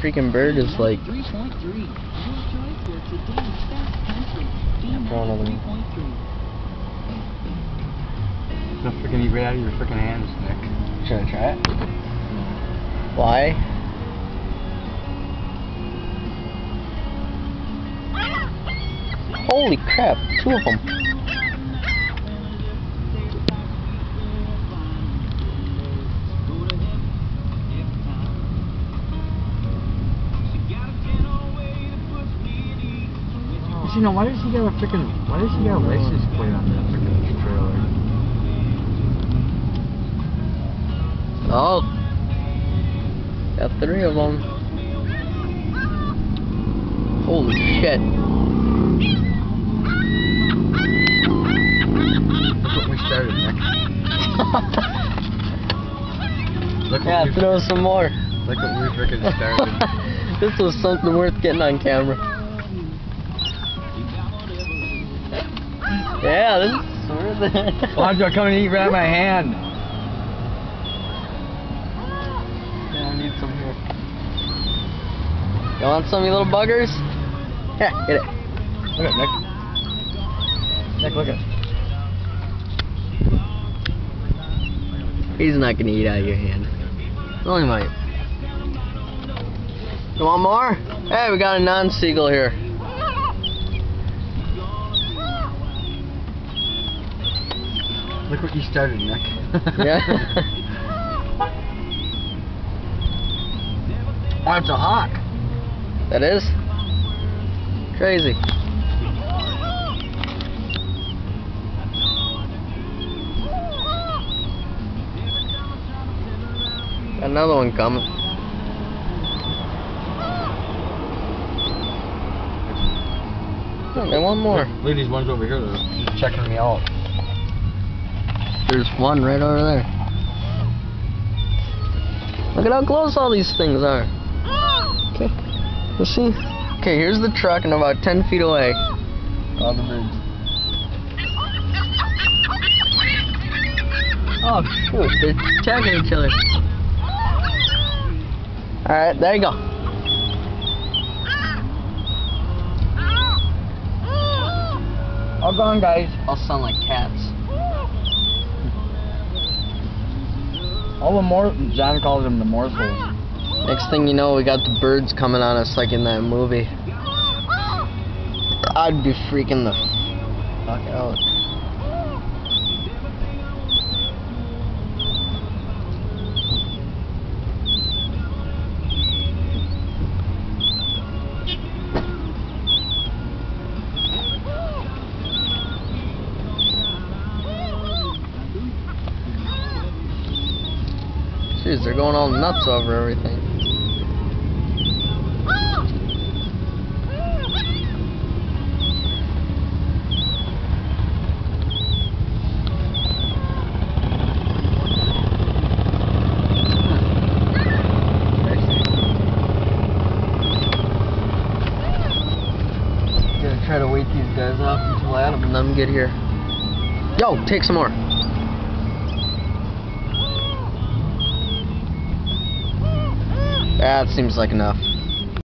freaking bird is like... Don't freaking eat right out of your freaking hands, Nick. Should I try it? Why? Holy crap, 2 of them. You know, why does he got a license plate on that freaking trailer? Oh. Got 3 of them. Holy shit. Look what we started, Nick. Yeah, throw some more. Look what we freaking started. This was something worth getting on camera. Yeah, this is worth it. Why don't you come and eat right out of my hand? Yeah, I need some here. You want some, you little buggers? Yeah, get it. Look at it, Nick. Nick, look at it. He's not gonna eat out of your hand. Only might. You want more? Hey, we got a non-seagull here. Look what you started, Nick. Yeah. Oh, it's a hawk. That is? Crazy. Got another one coming. Oh, they want more. Look at these ones over here. They're just checking me out. There's one right over there. Look at how close all these things are. Okay, you see? Okay, here's the truck and about 10 feet away. All the birds. Oh shoot, they're attacking each other. Alright, there you go. All gone, guys. All sound like cats. All the John calls them the morsels. Next thing you know, we got the birds coming on us like in that movie. I'd be freaking the fuck out. Jeez, they're going all nuts over everything. Gonna try to wait these guys off until Adam and them get here. Yo, take some more. That seems like enough.